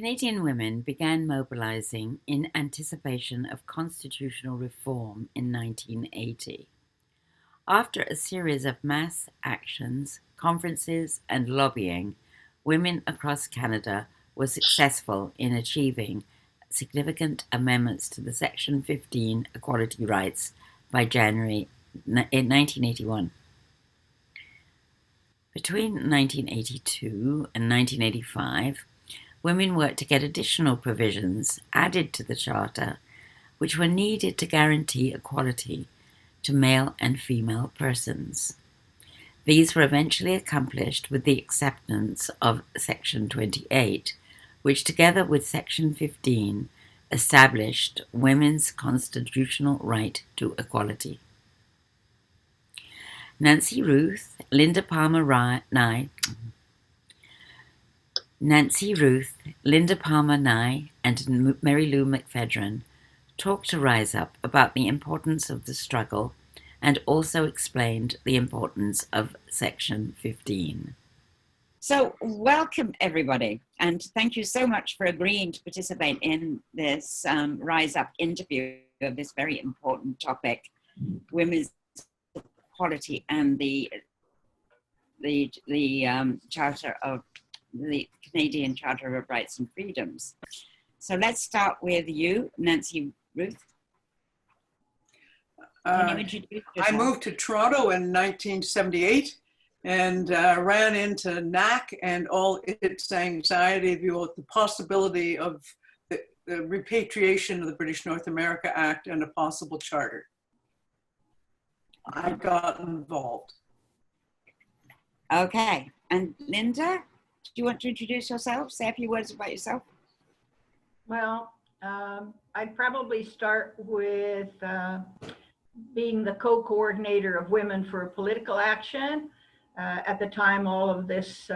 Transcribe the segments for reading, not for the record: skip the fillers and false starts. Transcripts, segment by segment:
Canadian women began mobilizing in anticipation of constitutional reform in 1980. After a series of mass actions, conferences, and lobbying, women across Canada were successful in achieving significant amendments to the Section 15 equality rights by January 1981. Between 1982 and 1985, women worked to get additional provisions added to the Charter, which were needed to guarantee equality to male and female persons. These were eventually accomplished with the acceptance of Section 28, which together with Section 15 established women's constitutional right to equality. Nancy Ruth, Linda Palmer Nye, and Marylou McPhedran talked to Rise Up about the importance of the struggle and also explained the importance of Section 15. So welcome everybody, and thank you so much for agreeing to participate in this Rise Up interview of this very important topic, women's equality and the Charter of the Canadian Charter of Rights and Freedoms. So let's start with you, Nancy Ruth. Can you introduce yourself? I moved to Toronto in 1978 and ran into NAC and all its anxiety, if you will, the possibility of the repatriation of the British North America Act and a possible charter. I got involved. Okay, and Linda, do you want to introduce yourself? Say a few words about yourself. Well, I'd probably start with being the co-coordinator of Women for Political Action. At the time, all of this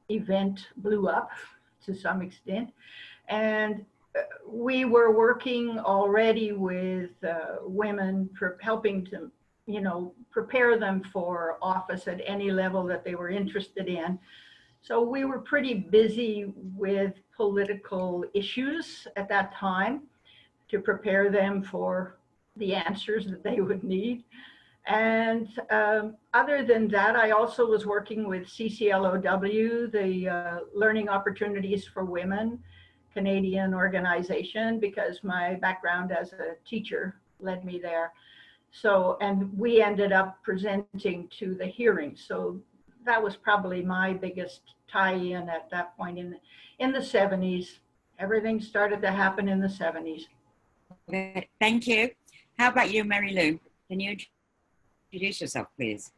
event blew up to some extent. And we were working already with women for helping to, prepare them for office at any level that they were interested in. So we were pretty busy with political issues at that time to prepare them for the answers that they would need. And other than that, I also was working with CCLOW, the Learning Opportunities for Women Canadian organization, because my background as a teacher led me there. So, and we ended up presenting to the hearing. So that was probably my biggest tie-in at that point in the 70s. Everything started to happen in the 70s. Okay, thank you. How about you, Marylou? Can you introduce yourself, please?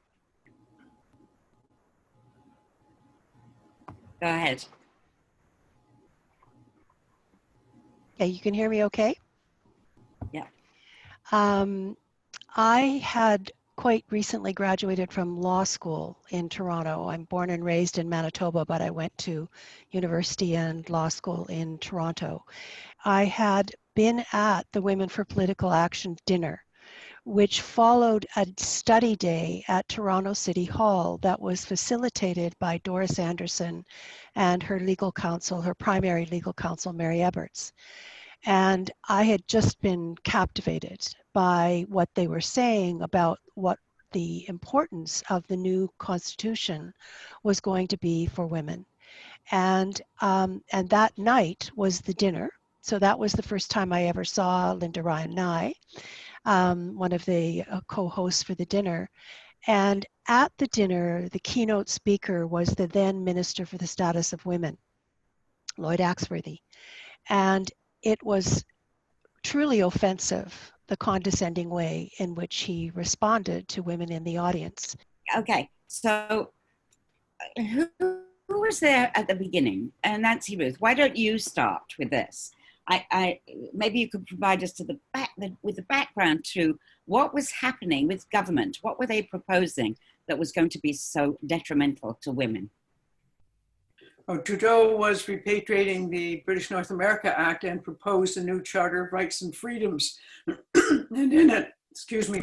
Go ahead. Yeah, you can hear me okay? Yeah. I had quite recently graduated from law school in Toronto. I'm born and raised in Manitoba, but I went to university and law school in Toronto. I had been at the Women for Political Action dinner, which followed a study day at Toronto City Hall that was facilitated by Doris Anderson and her legal counsel, her primary legal counsel, Mary Eberts. And I had just been captivated by what they were saying about what the importance of the new constitution was going to be for women. And that night was the dinner. So that was the first time I ever saw Linda Ryan Nye, one of the co-hosts for the dinner. And at the dinner, the keynote speaker was the then Minister for the Status of Women, Lloyd Axworthy. And it was truly offensive, the condescending way in which he responded to women in the audience. Okay, so who was there at the beginning? Nancy Ruth, why don't you start with this? Maybe you could provide us with the background to what was happening with government. What were they proposing that was going to be so detrimental to women? Trudeau was repatriating the British North America Act and proposed a new Charter of Rights and Freedoms. And in it,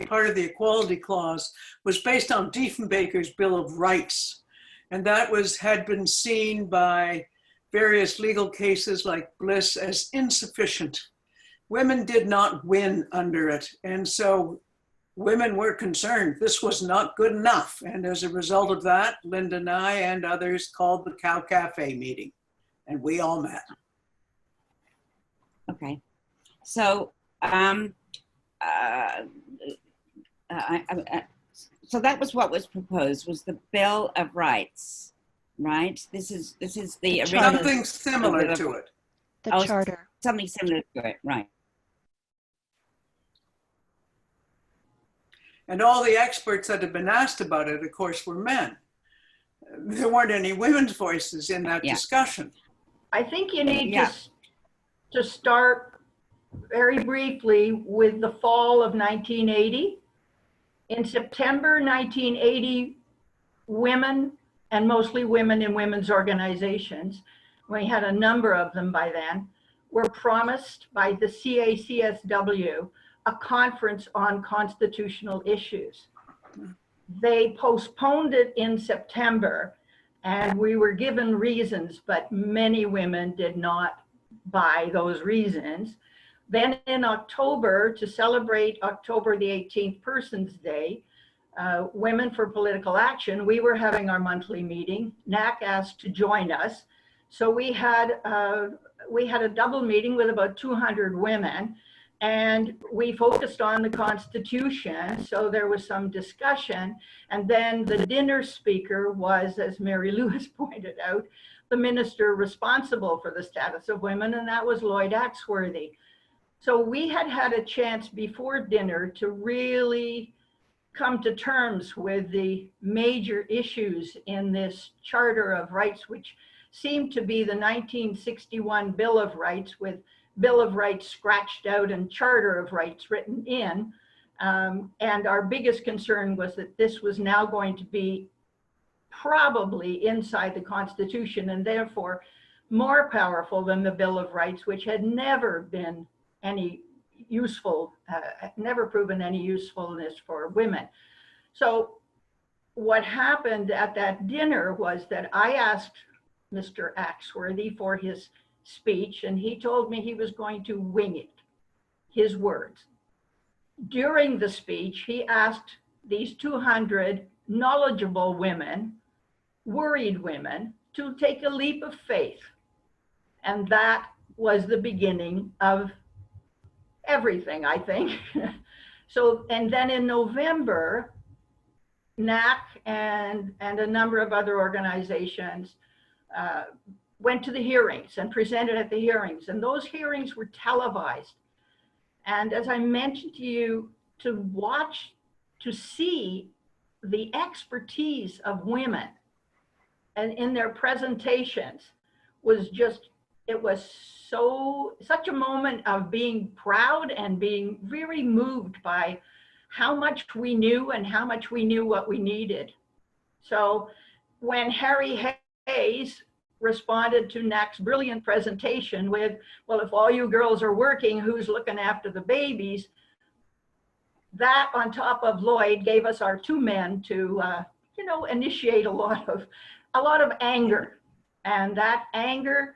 part of the Equality Clause was based on Diefenbaker's Bill of Rights. And that had been seen by various legal cases like Bliss as insufficient. Women did not win under it. And so women were concerned this was not good enough. And as a result of that, Linda and I and others called the Cow Cafe meeting, and we all met. Okay. So, so that was what was proposed, was the Bill of Rights, right? This is the original. Something similar to it. The charter. Something similar to it, right? And all the experts that had been asked about it, of course, were men. There weren't any women's voices in that discussion. I think you need to start very briefly with the fall of 1980. In September 1980, women, and mostly women in women's organizations, we had a number of them by then, were promised by the CACSW a conference on constitutional issues. They postponed it in September, and we were given reasons, but many women did not buy those reasons. Then in October, to celebrate October the 18th Persons Day, Women for Political Action, we were having our monthly meeting. NAC asked to join us. So we had a double meeting with about 200 women, and we focused on the Constitution. So there was some discussion. And then the dinner speaker was, as Marylou has pointed out, the minister responsible for the status of women, and that was Lloyd Axworthy. So we had had a chance before dinner to really come to terms with the major issues in this Charter of Rights, which seemed to be the 1961 Bill of Rights, with Bill of Rights scratched out and Charter of Rights written in. And our biggest concern was that this was now going to be probably inside the Constitution, and therefore more powerful than the Bill of Rights, which had never been any useful, never proven any usefulness for women. So what happened at that dinner was that I asked Mr. Axworthy for his speech, and he told me he was going to wing it, his words. During the speech, he asked these 200 knowledgeable women, worried women, to take a leap of faith. And that was the beginning of everything, I think. So, and then in November, NAC and a number of other organizations went to the hearings and presented at the hearings. And those hearings were televised. And as I mentioned to you, to watch, to see the expertise of women and in their presentations was just, it was such a moment of being proud and being really moved by how much we knew and how much we knew what we needed. So when Harry Hayes responded to NAC's brilliant presentation with, well, if all you girls are working, who's looking after the babies? That on top of Lloyd gave us our two men to, initiate a lot of anger. And that anger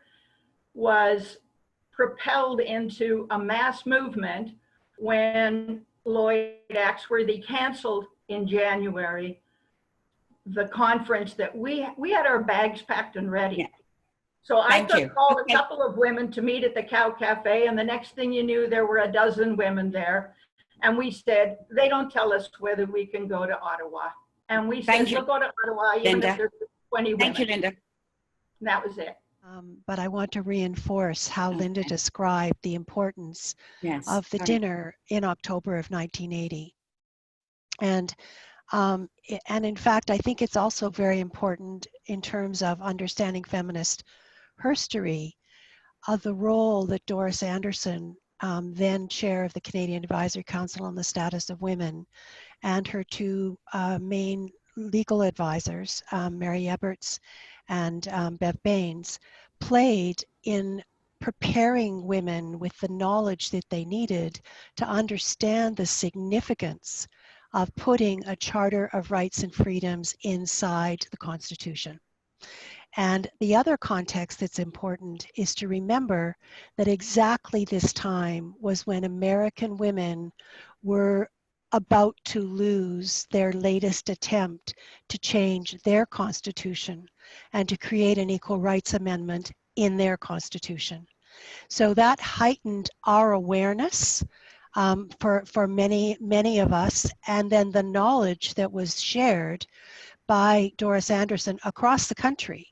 was propelled into a mass movement when Lloyd Axworthy canceled in January the conference that we had our bags packed and ready. Yeah. So I called a couple of women to meet at the Cow Cafe, and the next thing you knew, there were a dozen women there. And we said, they don't tell us whether we can go to Ottawa. And we said, we'll go to Ottawa even if there's 20 women. Thank you, Linda. And that was it. But I want to reinforce how Linda described the importance of the dinner in October of 1980. And in fact, I think it's also very important in terms of understanding feminist history of the role that Doris Anderson, then chair of the Canadian Advisory Council on the Status of Women, and her two main legal advisors, Mary Eberts and Bev Baines, played in preparing women with the knowledge that they needed to understand the significance of putting a Charter of Rights and Freedoms inside the Constitution. And the other context that's important is to remember that exactly this time was when American women were about to lose their latest attempt to change their constitution and to create an equal rights amendment in their constitution. So that heightened our awareness for many of us, and then the knowledge that was shared by Doris Anderson across the country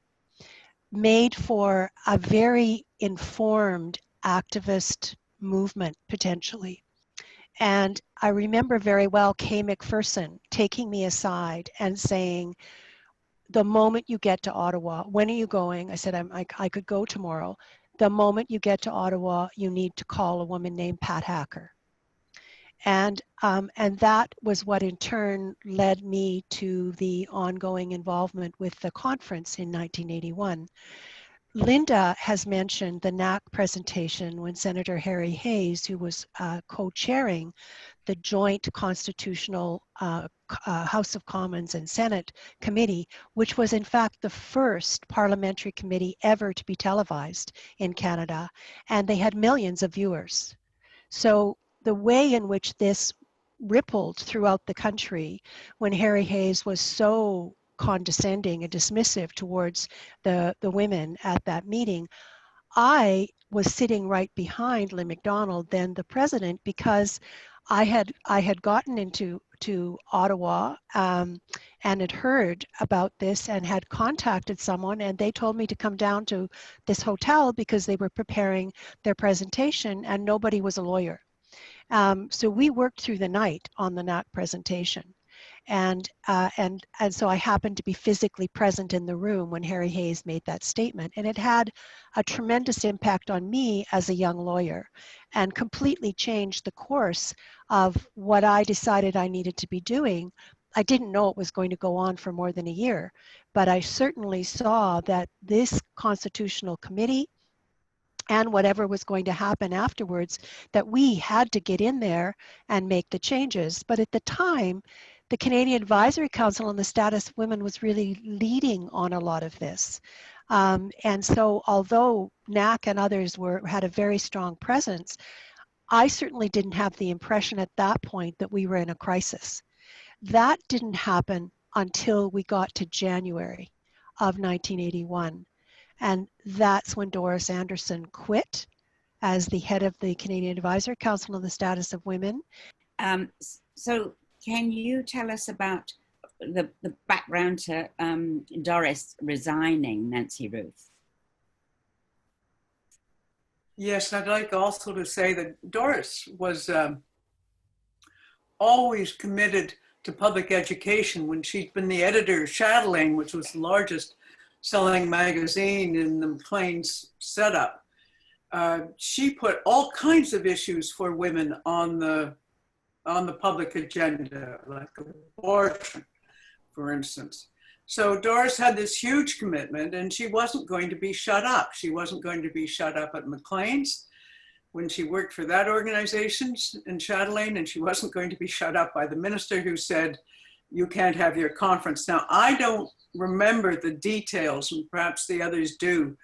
made for a very informed activist movement potentially. And I remember very well Kay McPherson taking me aside and saying, the moment you get to Ottawa, when are you going? I said, I could go tomorrow. The moment you get to Ottawa, you need to call a woman named Pat Hacker. And that was what in turn led me to the ongoing involvement with the conference in 1981. Linda has mentioned the NAC presentation when Senator Harry Hayes, who was co-chairing the joint constitutional House of Commons and Senate committee, which was in fact the first parliamentary committee ever to be televised in Canada, and they had millions of viewers. So the way in which this rippled throughout the country when Harry Hayes was so condescending and dismissive towards the women at that meeting, I was sitting right behind Lynn McDonald, then the president, because I had gotten into Ottawa and had heard about this and had contacted someone, and they told me to come down to this hotel because they were preparing their presentation and nobody was a lawyer. So we worked through the night on the NAC presentation. And so I happened to be physically present in the room when Harry Hayes made that statement. And it had a tremendous impact on me as a young lawyer and completely changed the course of what I decided I needed to be doing. I didn't know it was going to go on for more than a year, but I certainly saw that this constitutional committee and whatever was going to happen afterwards, that we had to get in there and make the changes. But at the time, the Canadian Advisory Council on the Status of Women was really leading on a lot of this. And so although NAC and others had a very strong presence, I certainly didn't have the impression at that point that we were in a crisis. That didn't happen until we got to January of 1981. And that's when Doris Anderson quit as the head of the Canadian Advisory Council on the Status of Women. So can you tell us about the background to Doris resigning Nancy Ruth? Yes, I'd like also to say that Doris was always committed to public education. When she'd been the editor of Chatelaine, which was the largest selling magazine in the Maclean's setup, she put all kinds of issues for women on the public agenda, like abortion, for instance. So Doris had this huge commitment, and she wasn't going to be shut up. She wasn't going to be shut up at Maclean's when she worked for that organization in Chatelaine, and she wasn't going to be shut up by the minister who said, you can't have your conference. Now, I don't remember the details, and perhaps the others do,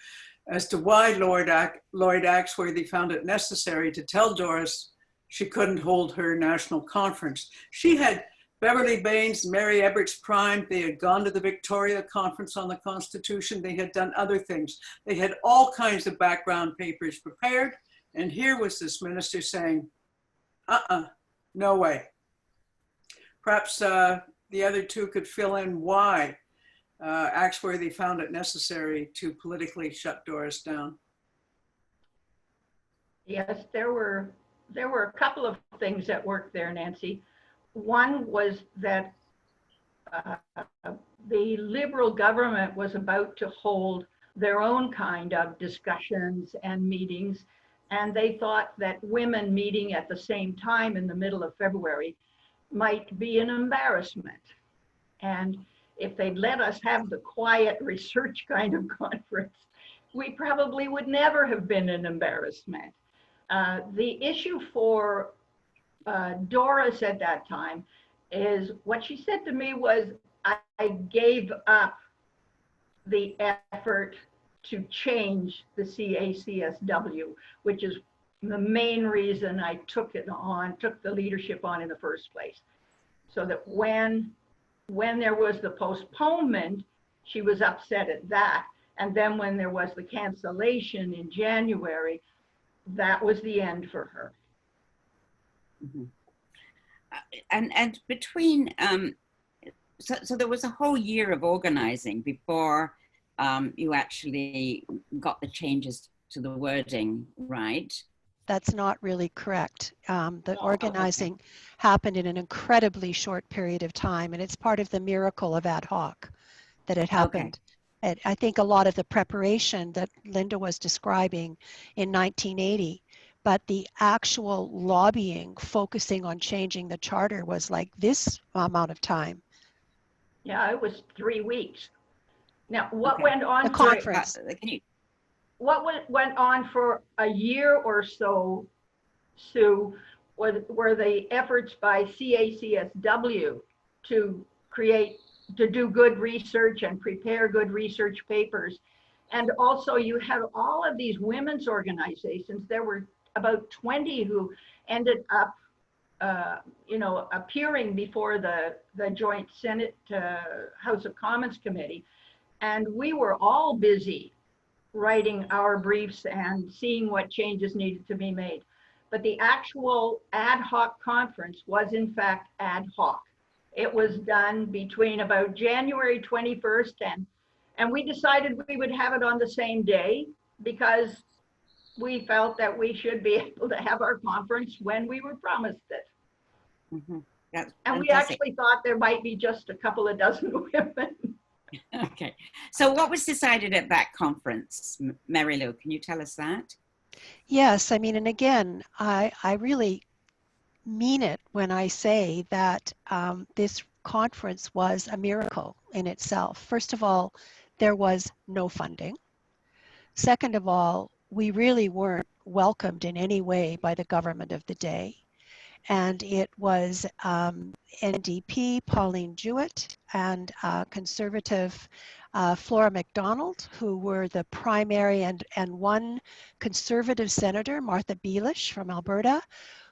as to why Lloyd Axworthy found it necessary to tell Doris she couldn't hold her national conference. She had Beverly Baines, Mary Eberts Prime. They had gone to the Victoria Conference on the Constitution. They had done other things. They had all kinds of background papers prepared. And here was this minister saying, no way. Perhaps the other two could fill in why Axworthy found it necessary to politically shut Doris down. Yes, there were a couple of things that worked there, Nancy. One was that the Liberal government was about to hold their own kind of discussions and meetings, and they thought that women meeting at the same time in the middle of February might be an embarrassment. And if they'd let us have the quiet research kind of conference, we probably would never have been an embarrassment. The issue for Doris at that time is what she said to me was, I gave up the effort to change the CACSW, which is the main reason I took the leadership on in the first place. So that when there was the postponement, she was upset at that. And then when there was the cancellation in January, that was the end for her. Mm-hmm. And between, so there was a whole year of organizing before you actually got the changes to the wording, right? That's not really correct. The Oh, organizing okay. happened in an incredibly short period of time, and it's part of the miracle of ad hoc that it happened. Okay. I think a lot of the preparation that Linda was describing in 1980, but the actual lobbying, focusing on changing the charter, was like this amount of time. Yeah, it was 3 weeks. Now, what went on? The conference. What went on for a year or so, Sue, were the efforts by CACSW to do good research and prepare good research papers. And also you had all of these women's organizations. There were about 20 who ended up appearing before the Joint Senate House of Commons Committee. And we were all busy writing our briefs and seeing what changes needed to be made. But the actual ad hoc conference was in fact ad hoc. It was done between about January 21st and we decided we would have it on the same day because we felt that we should be able to have our conference when we were promised it. Mm-hmm. And we actually thought there might be just a couple of dozen women. Okay. So what was decided at that conference, Marylou? Can you tell us that? Yes, I mean, and again, I really mean it when I say that this conference was a miracle in itself. First of all, there was no funding. Second of all, we really weren't welcomed in any way by the government of the day. And it was NDP, Pauline Jewett, and Conservative Flora MacDonald, who were the primary, and one Conservative senator, Martha Beelish from Alberta,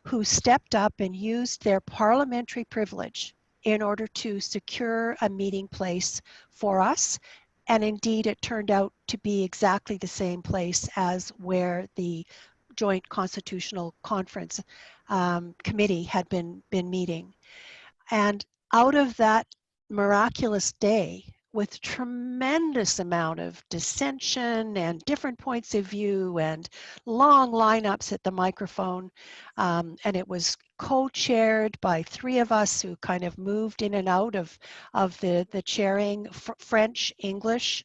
who stepped up and used their parliamentary privilege in order to secure a meeting place for us. And indeed, it turned out to be exactly the same place as where the Joint Constitutional Conference Committee had been meeting. And out of that miraculous day, with tremendous amount of dissension and different points of view and long lineups at the microphone, and it was co-chaired by three of us who kind of moved in and out of the chairing, French, English,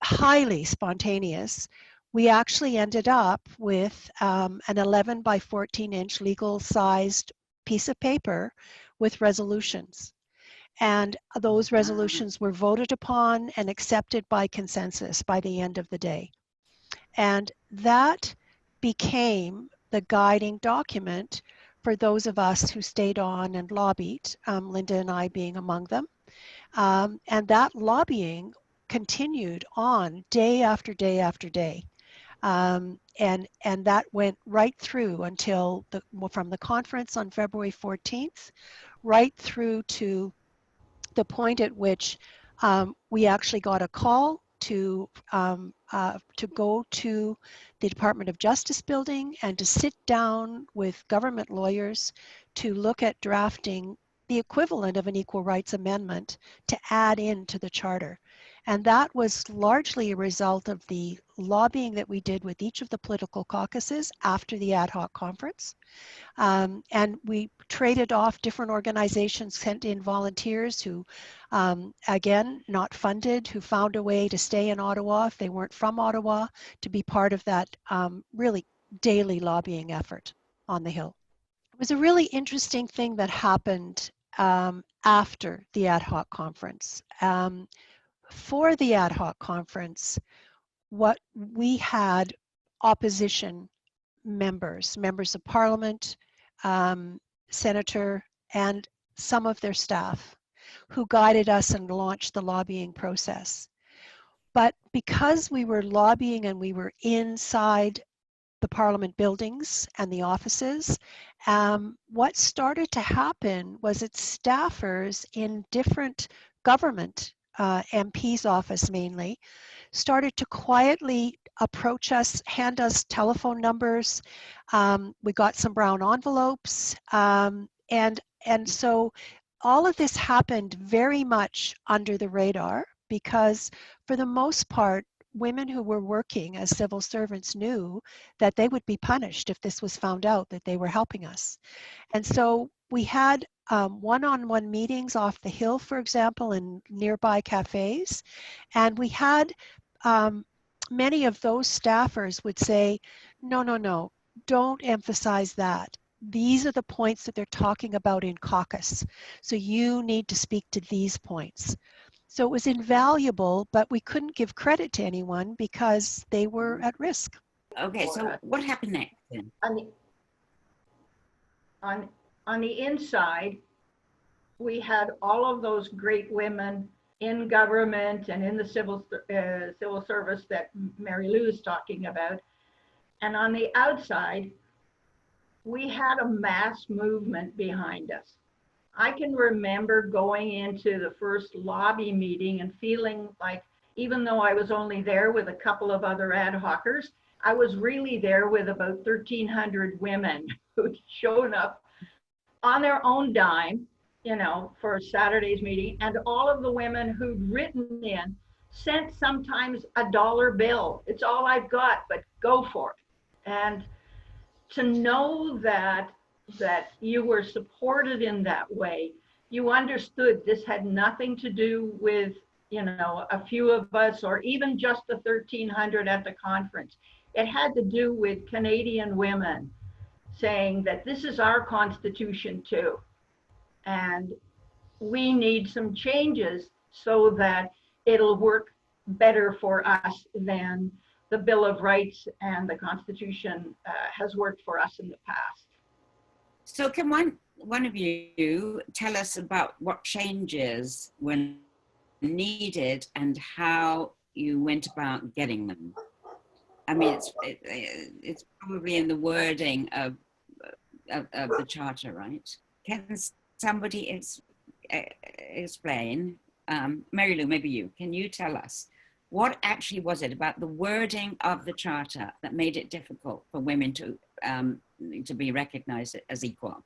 highly spontaneous. We actually ended up with an 11 by 14 inch legal sized piece of paper with resolutions. And those resolutions were voted upon and accepted by consensus by the end of the day. And that became the guiding document for those of us who stayed on and lobbied, Linda and I being among them. And that lobbying continued on day after day after day. And that went right through until from the conference on February 14th, right through to the point at which we actually got a call to go to the Department of Justice building and to sit down with government lawyers to look at drafting the equivalent of an equal rights amendment to add into the charter. And that was largely a result of the lobbying that we did with each of the political caucuses after the ad hoc conference. And we traded off different organizations, sent in volunteers who, again, not funded, who found a way to stay in Ottawa if they weren't from Ottawa, to be part of that really daily lobbying effort on the Hill. It was a really interesting thing that happened after the ad hoc conference. For the ad hoc conference, what we had opposition members of parliament, senator, and some of their staff. who guided us and launched the lobbying process. But because we were lobbying and we were inside the Parliament buildings and the offices, what started to happen was that staffers in different government, MP's office mainly, started to quietly approach us, hand us telephone numbers. We got some brown envelopes, and so all of this happened very much under the radar, because for the most part, women who were working as civil servants knew that they would be punished if this was found out that they were helping us. And so we had one-on-one meetings off the hill, for example, in nearby cafes. And we had many of those staffers would say, no, don't emphasize that. These are the points that they're talking about in caucus. So you need to speak to these points. So it was invaluable, but we couldn't give credit to anyone because they were at risk. Okay, so what happened next then? On the inside, we had all of those great women in government and in the civil service that Marylou is talking about. And on the outside, we had a mass movement behind us. I can remember going into the first lobby meeting and feeling like, even though I was only there with a couple of other ad hocers, I was really there with about 1,300 women who'd shown up on their own dime, for Saturday's meeting. And all of the women who'd written in sent sometimes a dollar bill. It's all I've got, but go for it. And to know that you were supported in that way, you understood this had nothing to do with, a few of us or even just the 1,300 at the conference. It had to do with Canadian women saying that this is our constitution too. And we need some changes so that it'll work better for us than the Bill of Rights and the Constitution has worked for us in the past. So can one of you tell us about what changes were needed and how you went about getting them? I mean, it's probably in the wording of the charter, right? Can somebody explain? Marylou, maybe you. Can you tell us what actually was it about the wording of the charter that made it difficult for women to be recognized as equal?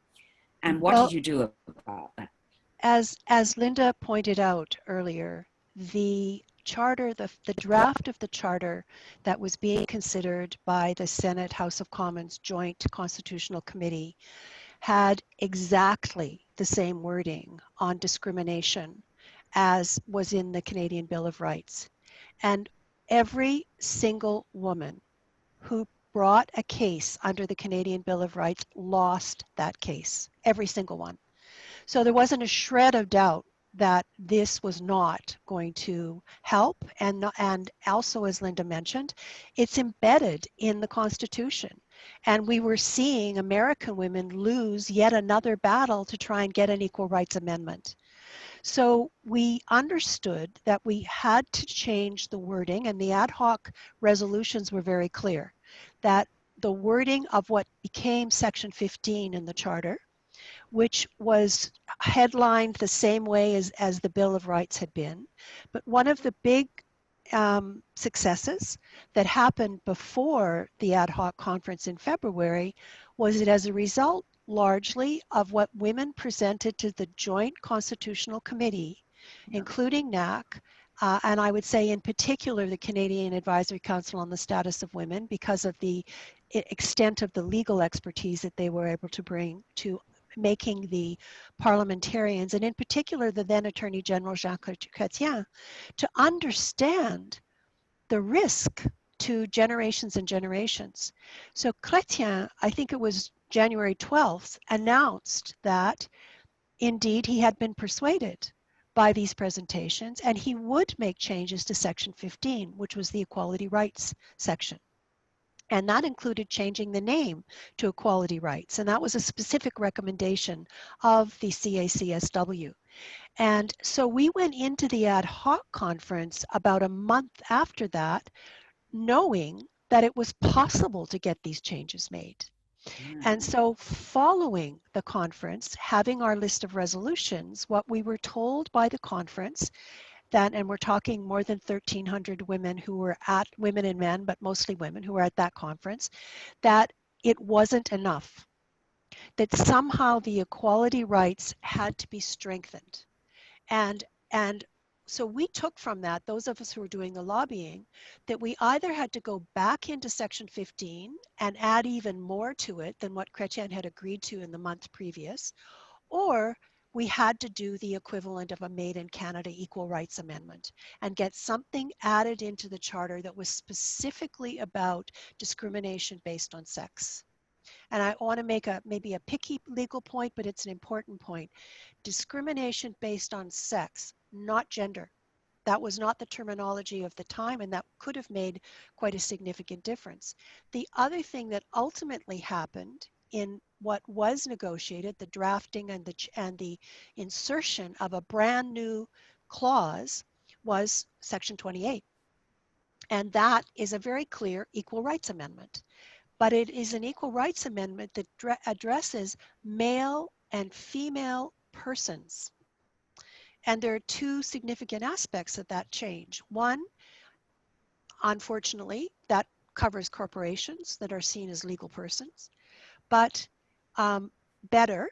And what did you do about that? As Linda pointed out earlier, the charter, the draft of the charter that was being considered by the Senate House of Commons Joint Constitutional Committee had exactly the same wording on discrimination as was in the Canadian Bill of Rights. And every single woman who brought a case under the Canadian Bill of Rights lost that case, every single one. So there wasn't a shred of doubt that this was not going to help. And also, as Linda mentioned, it's embedded in the Constitution. And we were seeing American women lose yet another battle to try and get an equal rights amendment. So we understood that we had to change the wording, and the ad hoc resolutions were very clear that the wording of what became Section 15 in the Charter, which was headlined the same way as the Bill of Rights had been. But one of the big successes that happened before the ad hoc conference in February was that as a result largely of what women presented to the Joint Constitutional Committee, including NAC, and I would say in particular the Canadian Advisory Council on the Status of Women, because of the extent of the legal expertise that they were able to bring to making the parliamentarians, and in particular the then Attorney General Jean Chrétien, to understand the risk to generations and generations. So Chrétien, I think it was January 12th, announced that indeed he had been persuaded by these presentations and he would make changes to Section 15, which was the equality rights section. And that included changing the name to equality rights. And that was a specific recommendation of the CACSW. And so we went into the ad hoc conference about a month after that, knowing that it was possible to get these changes made. And so following the conference, having our list of resolutions, what we were told by the conference that, and we're talking more than 1,300 women who were at, women and men, but mostly women who were at that conference, that it wasn't enough, that somehow the equality rights had to be strengthened. And so we took from that, those of us who were doing the lobbying, that we either had to go back into Section 15 and add even more to it than what Chrétien had agreed to in the month previous, or we had to do the equivalent of a Made in Canada Equal Rights Amendment and get something added into the charter that was specifically about discrimination based on sex. And I want to make maybe a picky legal point, but it's an important point. Discrimination based on sex, not gender. That was not the terminology of the time, and that could have made quite a significant difference. The other thing that ultimately happened in what was negotiated, the drafting and the insertion of a brand new clause, was Section 28. And that is a very clear equal rights amendment. But it is an equal rights amendment that addresses male and female persons. And there are two significant aspects of that change. One, unfortunately, that covers corporations that are seen as legal persons. But better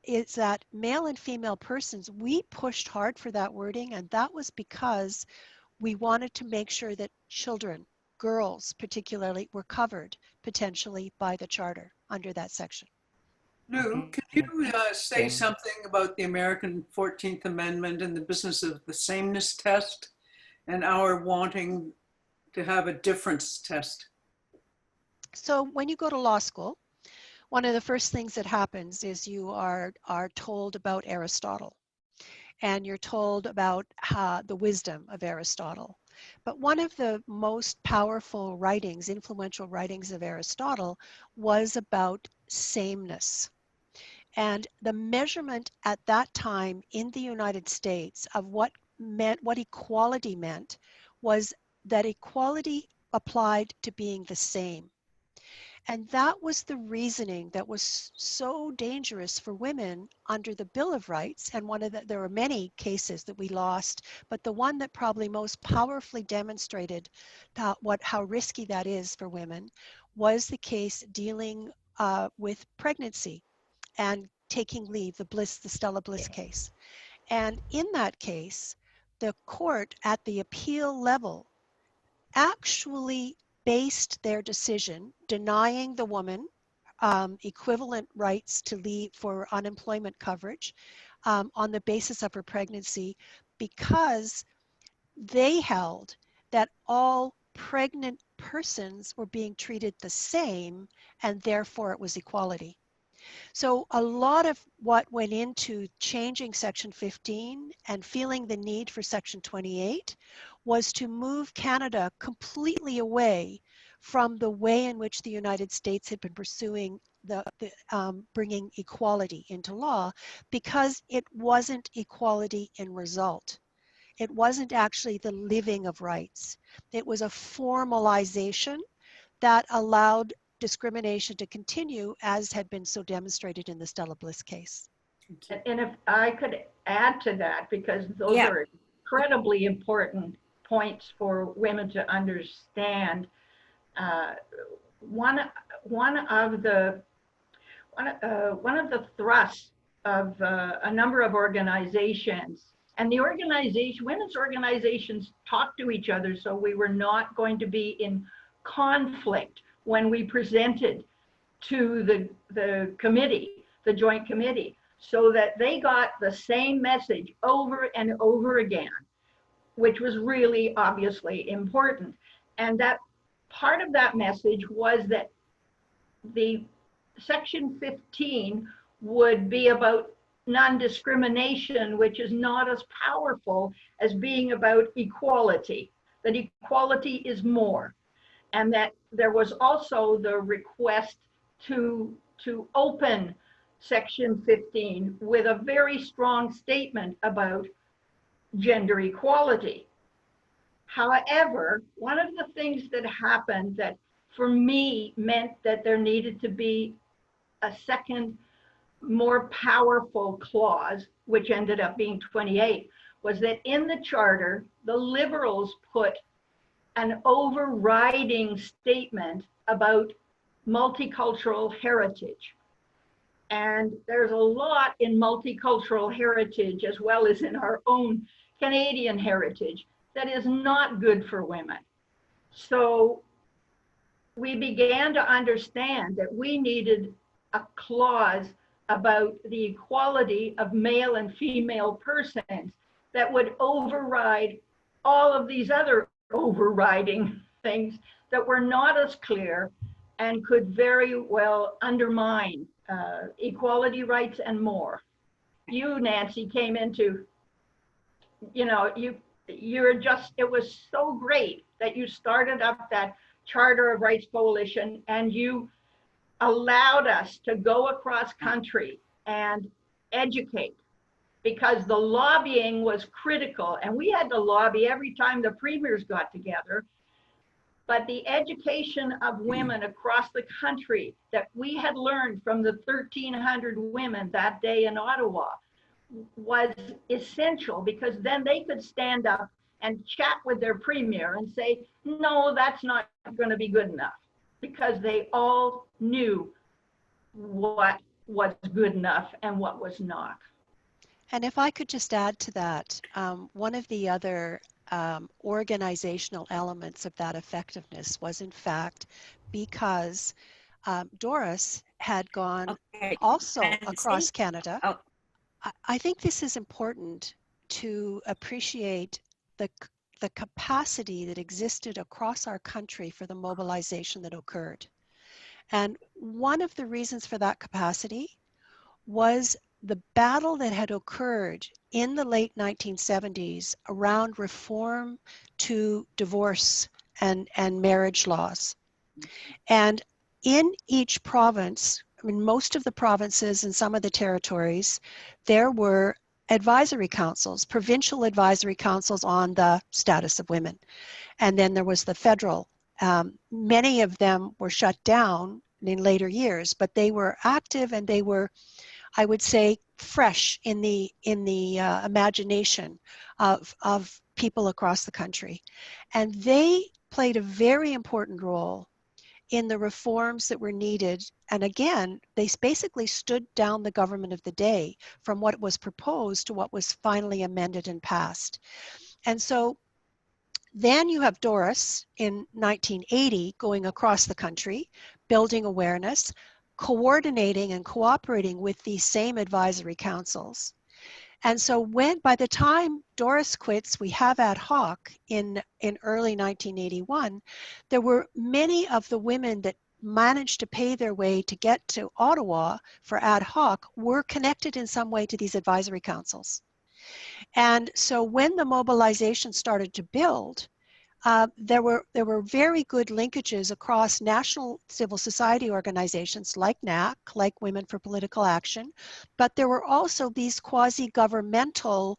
is that male and female persons, we pushed hard for that wording, and that was because we wanted to make sure that children, girls particularly, were covered potentially by the charter under that section. Lou, can you say something about the American 14th Amendment and the business of the sameness test and our wanting to have a difference test? So when you go to law school, one of the first things that happens is you are told about Aristotle, and you're told about the wisdom of Aristotle. But one of the most powerful writings, influential writings of Aristotle, was about sameness. And the measurement at that time in the United States of what equality meant was that equality applied to being the same. And that was the reasoning that was so dangerous for women under the Bill of Rights. And there were many cases that we lost, but the one that probably most powerfully demonstrated how risky that is for women was the case dealing with pregnancy and taking leave, the Stella Bliss case. And in that case, the court at the appeal level actually based their decision denying the woman equivalent rights to leave for unemployment coverage on the basis of her pregnancy, because they held that all pregnant persons were being treated the same, and therefore it was equality. So a lot of what went into changing Section 15 and feeling the need for Section 28 was to move Canada completely away from the way in which the United States had been pursuing bringing equality into law, because it wasn't equality in result. It wasn't actually the living of rights. It was a formalization that allowed discrimination to continue, as had been so demonstrated in the Stella Bliss case. And if I could add to that, because those are incredibly important points for women to understand. One of the thrusts of a number of organizations, and the women's organizations talk to each other, so we were not going to be in conflict when we presented to the committee, the joint committee, so that they got the same message over and over again, which was really obviously important. And that part of that message was that the Section 15 would be about non-discrimination, which is not as powerful as being about equality, that equality is more. And that there was also the request to open Section 15 with a very strong statement about gender equality. However, one of the things that happened that for me meant that there needed to be a second, more powerful clause, which ended up being 28, was that in the charter, the Liberals put an overriding statement about multicultural heritage. And there's a lot in multicultural heritage, as well as in our own Canadian heritage, that is not good for women. So we began to understand that we needed a clause about the equality of male and female persons that would override all of these other overriding things that were not as clear and could very well undermine equality rights and more. You, Nancy, came into, you're just, it was so great that you started up that Charter of Rights Coalition and you allowed us to go across country and educate, because the lobbying was critical and we had to lobby every time the premiers got together. But the education of women across the country that we had learned from the 1,300 women that day in Ottawa was essential, because then they could stand up and chat with their premier and say, no, that's not going to be good enough, because they all knew what was good enough and what was not. And if I could just add to that, one of the other organizational elements of that effectiveness was, in fact, because Doris had gone also across Canada. Oh. I think this is important to appreciate the capacity that existed across our country for the mobilization that occurred. And one of the reasons for that capacity was the battle that had occurred in the late 1970s around reform to divorce and marriage laws. And in each province, I mean, most of the provinces and some of the territories, there were advisory councils, provincial advisory councils on the status of women. And then there was the federal. Many of them were shut down in later years, but they were active and they were, I would say, fresh in the imagination of people across the country. And they played a very important role in the reforms that were needed. And again, they basically stood down the government of the day from what was proposed to what was finally amended and passed. And so then you have Doris in 1980 going across the country, building awareness, coordinating and cooperating with these same advisory councils. And so by the time Doris quits, we have ad hoc in early 1981, there were many of the women that managed to pay their way to get to Ottawa for ad hoc were connected in some way to these advisory councils. And so when the mobilization started to build, there were very good linkages across national civil society organizations like NAC, like Women for Political Action, but there were also these quasi-governmental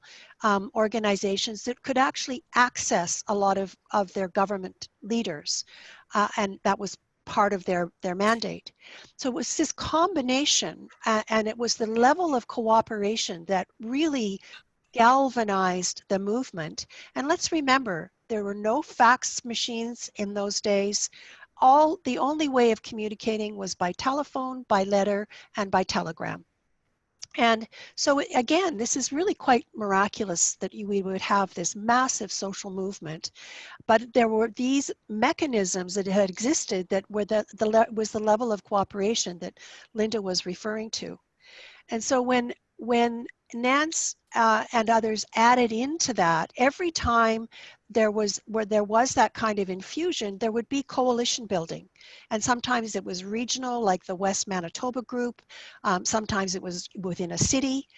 organizations that could actually access a lot of their government leaders, and that was part of their mandate. So it was this combination, and it was the level of cooperation that really galvanized the movement. And let's remember, there were no fax machines in those days. The only way of communicating was by telephone, by letter, and by telegram. And so again, this is really quite miraculous that we would have this massive social movement. But there were these mechanisms that had existed that were was the level of cooperation that Linda was referring to. And so when Nance and others added into that, every time there was that kind of infusion, there would be coalition building. And sometimes it was regional, like the West Manitoba group. Sometimes it was within a city.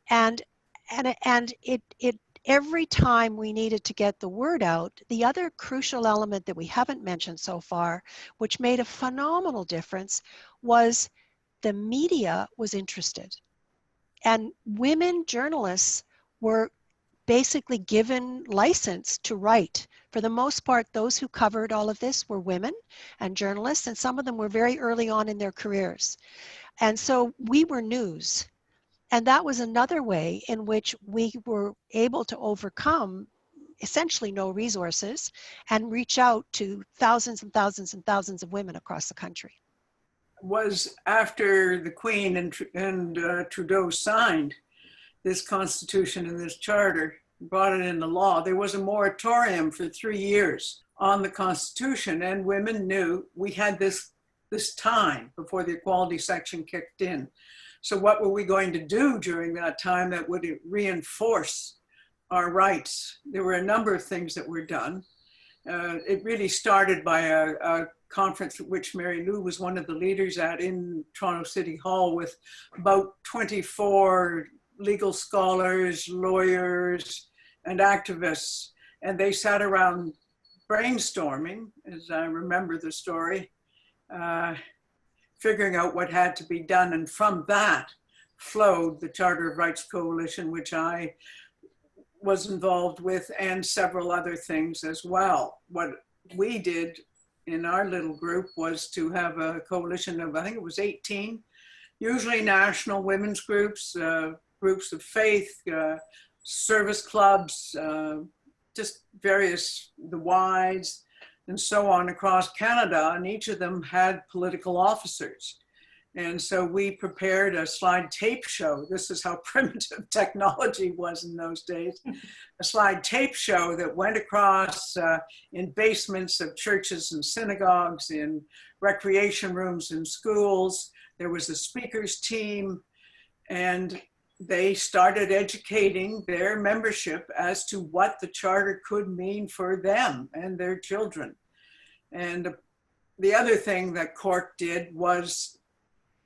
And it every time we needed to get the word out, the other crucial element that we haven't mentioned so far, which made a phenomenal difference, was the media was interested. And women journalists were basically given license to write. For the most part, those who covered all of this were women and journalists, and some of them were very early on in their careers. And so we were news. And that was another way in which we were able to overcome essentially no resources and reach out to thousands and thousands and thousands of women across the country. Was after the Queen and Trudeau signed this Constitution and this Charter, brought it into law, there was a moratorium for 3 years on the Constitution, and women knew we had this time before the equality section kicked in. So what were we going to do during that time that would reinforce our rights? There were a number of things that were done. It really started by a conference which Marylou was one of the leaders at in Toronto City Hall, with about 24 legal scholars, lawyers, and activists. And they sat around brainstorming, as I remember the story, figuring out what had to be done. And from that flowed the Charter of Rights Coalition, which I was involved with, and several other things as well. What we did in our little group was to have a coalition of, I think it was 18, usually national women's groups, groups of faith, service clubs, just various, the wides, and so on across Canada, and each of them had political officers. And so we prepared a slide tape show. This is how primitive technology was in those days. A slide tape show that went across in basements of churches and synagogues, in recreation rooms in schools. There was a speakers team, and they started educating their membership as to what the Charter could mean for them and their children. And the other thing that Cork did was,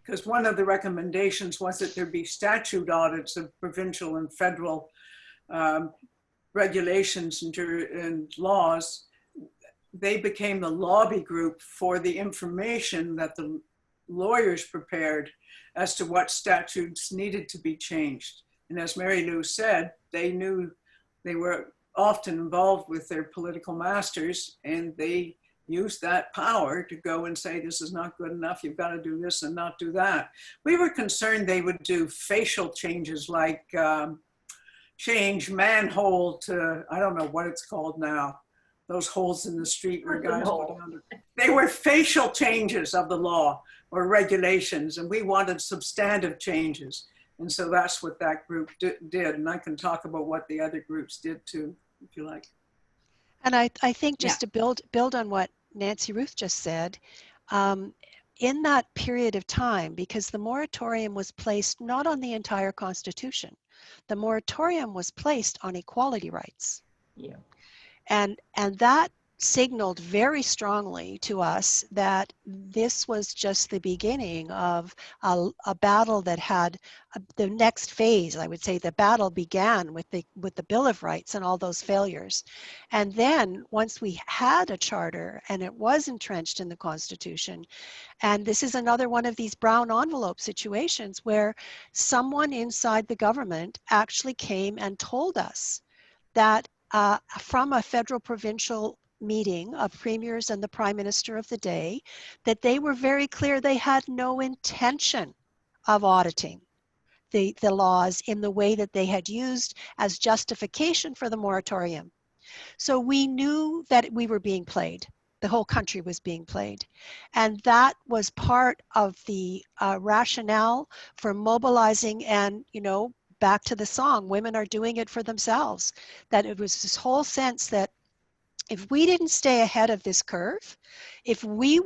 because one of the recommendations was that there be statute audits of provincial and federal regulations and laws, they became the lobby group for the information that the lawyers prepared as to what statutes needed to be changed. And as Marylou said, they knew they were often involved with their political masters, and they used that power to go and say, this is not good enough, you've got to do this and not do that. We were concerned they would do facial changes, like change manhole to, I don't know what it's called now, those holes in the street where guys go down. They were facial changes of the law or regulations, and we wanted substantive changes. And so that's what that group did. And I can talk about what the other groups did too, if you like. And I think just to build on what Nancy Ruth just said, in that period of time, because the moratorium was placed not on the entire Constitution, the moratorium was placed on equality rights. Yeah. And that signaled very strongly to us that this was just the beginning of a battle that had the next phase. I would say the battle began with the Bill of Rights and all those failures. And then once we had a charter and it was entrenched in the Constitution, and this is another one of these brown envelope situations where someone inside the government actually came and told us that from a federal provincial meeting of premiers and the prime minister of the day, that they were very clear they had no intention of auditing the laws in the way that they had used as justification for the moratorium. So we knew that we were being played. The whole country was being played. And that was part of the rationale for mobilizing, and, you know, back to the song, women are doing it for themselves. That it was this whole sense that if we didn't stay ahead of this curve, if we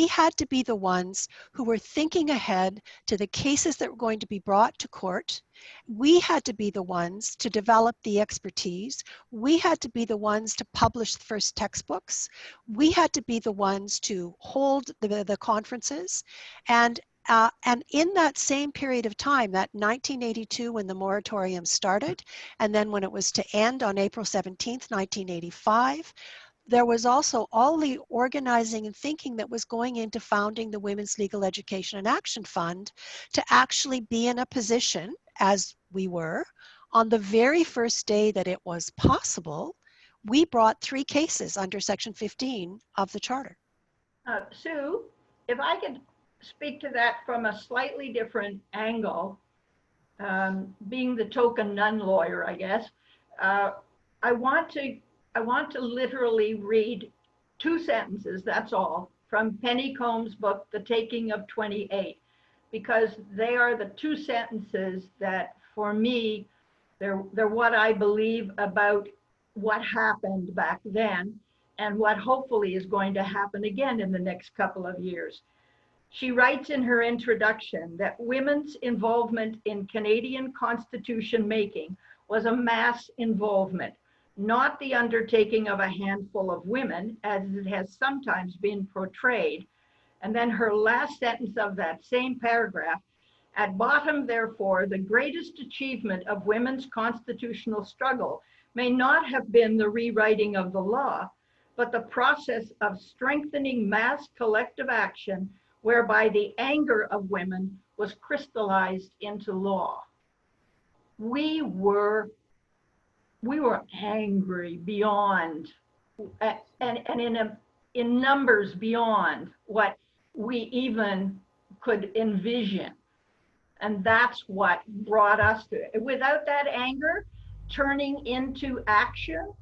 had to be the ones who were thinking ahead to the cases that were going to be brought to court. We had to be the ones to develop the expertise. We had to be the ones to publish the first textbooks. We had to be the ones to hold the conferences. And in that same period of time, that 1982 when the moratorium started, and then when it was to end on April 17th, 1985, there was also all the organizing and thinking that was going into founding the Women's Legal Education and Action Fund to actually be in a position, as we were, on the very first day that it was possible, we brought 3 cases under Section 15 of the Charter. Sue, if I could speak to that from a slightly different angle, being the token non-lawyer, I guess, I want to literally read 2 sentences, that's all, from Penny Combs' book, The Taking of 28, because they are the 2 sentences that, for me, they're what I believe about what happened back then and what hopefully is going to happen again in the next couple of years. She writes in her introduction that women's involvement in Canadian Constitution making was a mass involvement, not the undertaking of a handful of women, as it has sometimes been portrayed. And then her last sentence of that same paragraph, at bottom, therefore, the greatest achievement of women's constitutional struggle may not have been the rewriting of the law, but the process of strengthening mass collective action whereby the anger of women was crystallized into law. We were angry beyond, and in numbers beyond what we even could envision. And that's what brought us to it. Without that anger turning into action,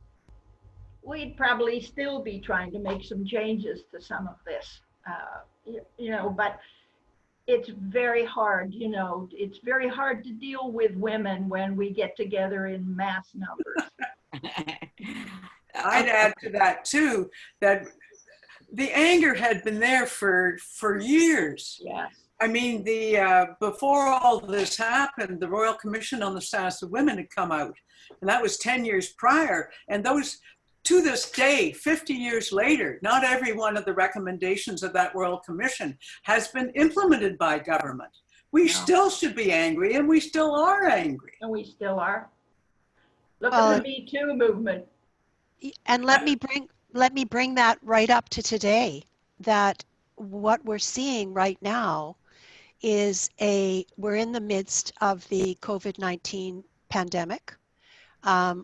we'd probably still be trying to make some changes to some of this, but it's very hard, it's very hard to deal with women when we get together in mass numbers. I'd add to that too, that the anger had been there for years. Yes. I mean, before all this happened, the Royal Commission on the Status of Women had come out, and that was 10 years prior. And those, to this day, 50 years later, not every one of the recommendations of that Royal Commission has been implemented by government. We still should be angry, and we still are angry. And we still are. Look at the Me Too movement. And let me bring that right up to today, that what we're seeing right now is we're in the midst of the COVID-19 pandemic.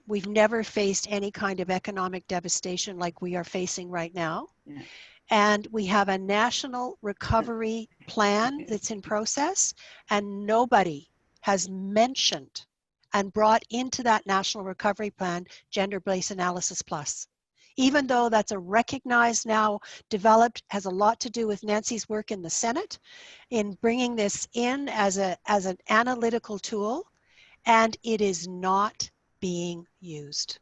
We've never faced any kind of economic devastation like we are facing right now. Yeah. And we have a national recovery plan that's in process, and nobody has mentioned and brought into that national recovery plan gender-based analysis plus. Even though that's a recognized now, developed, has a lot to do with Nancy's work in the Senate in bringing this in as an analytical tool, and it is not being used.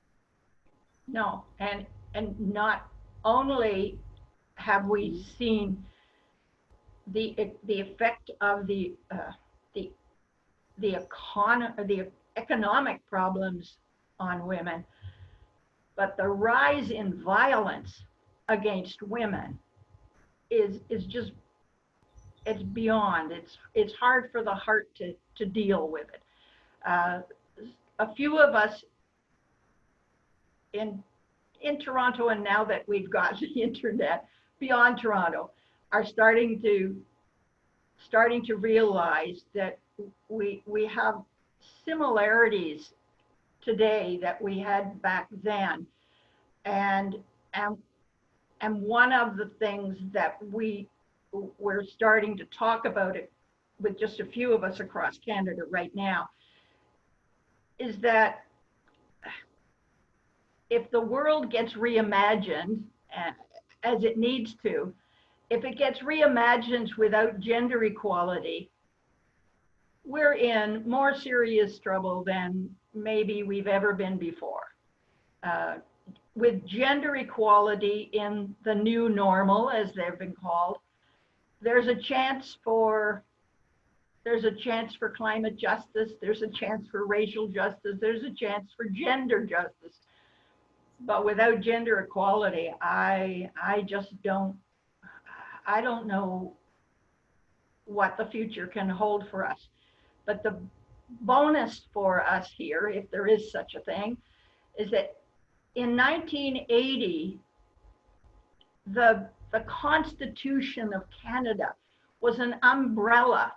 No, and not only have we seen the effect of the economic problems on women, but the rise in violence against women is just, it's beyond, it's hard for the heart to deal with it. A few of us in Toronto, and now that we've got the internet beyond Toronto, are starting to realize that we have similarities today that we had back then, and one of the things that we're starting to talk about it with just a few of us across Canada right now is that if the world gets reimagined as it needs to, if it gets reimagined without gender equality, we're in more serious trouble than maybe we've ever been before. With gender equality in the new normal, as they've been called, there's a chance for climate justice, there's a chance for racial justice, there's a chance for gender justice. But without gender equality, I don't know what the future can hold for us. But the bonus for us here, if there is such a thing, is that in 1980, the Constitution of Canada was an umbrella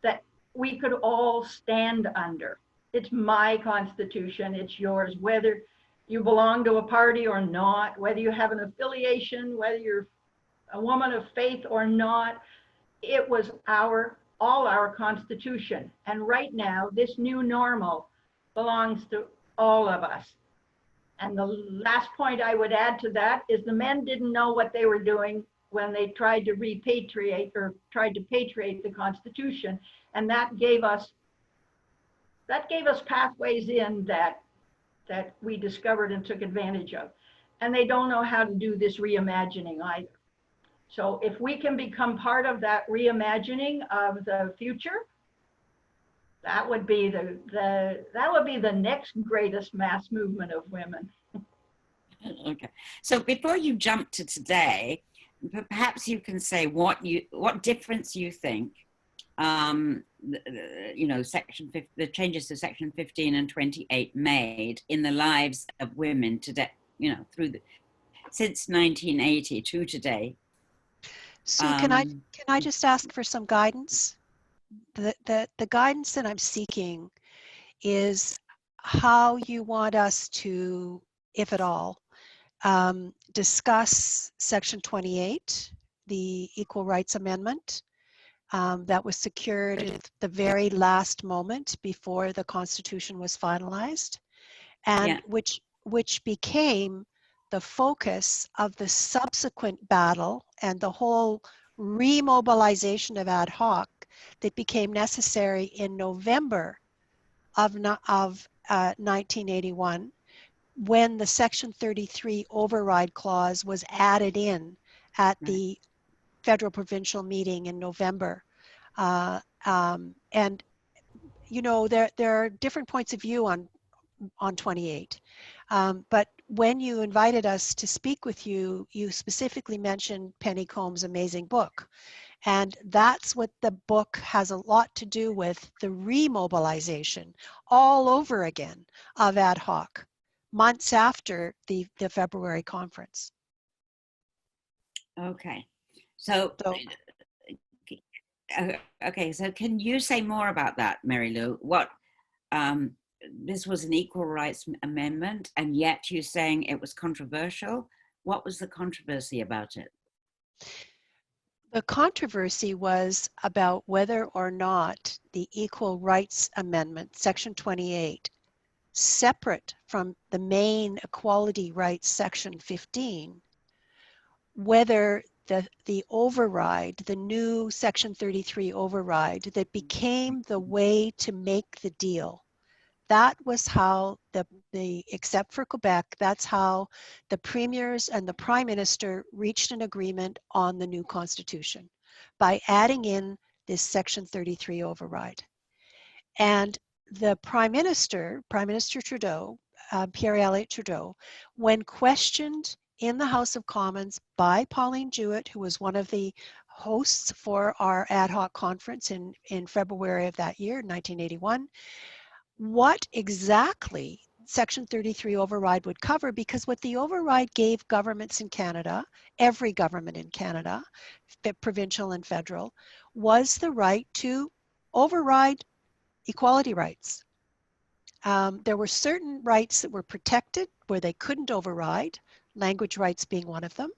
that we could all stand under. It's my Constitution, it's yours, whether you belong to a party or not, whether you have an affiliation, whether you're a woman of faith or not. It was all our Constitution. And right now, this new normal belongs to all of us. And the last point I would add to that is the men didn't know what they were doing when they tried to repatriate or tried to patriate the Constitution. And that gave us pathways in that we discovered and took advantage of. And they don't know how to do this reimagining either. So if we can become part of that reimagining of the future, that would be the next greatest mass movement of women. Okay. So before you jump to today, perhaps you can say what difference you think the changes to Section 15 and 28 made in the lives of women today, since 1980 to today. Sue, can I just ask for some guidance? The guidance that I'm seeking is how you want us to, if at all, discuss Section 28, the Equal Rights Amendment that was secured at the very last moment before the Constitution was finalized, and which became the focus of the subsequent battle and the whole remobilization of ad hoc that became necessary in November of 1981, when the Section 33 override clause was added in at the federal provincial meeting in November. And there are different points of view on 28. But when you invited us to speak with you, you specifically mentioned Penny Combs' amazing book. And that's what the book has a lot to do with, the remobilization all over again of ad hoc, months after the February conference. Okay. So can you say more about that, Marylou? What, this was an equal rights amendment, and yet you're saying it was controversial. What was the controversy about it? The controversy was about whether or not the Equal Rights Amendment, Section 28, separate from the main Equality Rights, Section 15, whether the override, the new Section 33 override that became the way to make the deal, that was how except for Quebec, that's how the premiers and the prime minister reached an agreement on the new constitution, by adding in this Section 33 override. And the Prime Minister Trudeau, Pierre Elliott Trudeau, when questioned in the House of Commons by Pauline Jewett, who was one of the hosts for our ad hoc conference in February of that year, 1981, what exactly Section 33 override would cover, because what the override gave governments in Canada, every government in Canada, provincial and federal, was the right to override equality rights. There were certain rights that were protected where they couldn't override, language rights being one of them,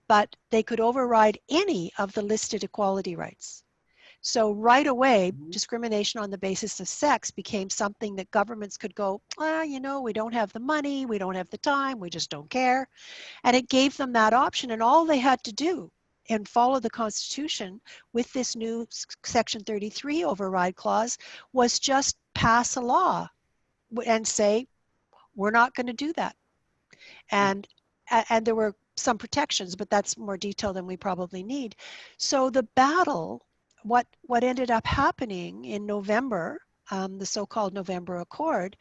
but they could override any of the listed equality rights. So right away, discrimination on the basis of sex became something that governments could go, we don't have the money, we don't have the time, we just don't care. And it gave them that option, and all they had to do and follow the Constitution with this new Section 33 override clause was just pass a law and say, we're not going to do that. And there were some protections, but that's more detail than we probably need. So the battle, what ended up happening in November, the so-called November Accord,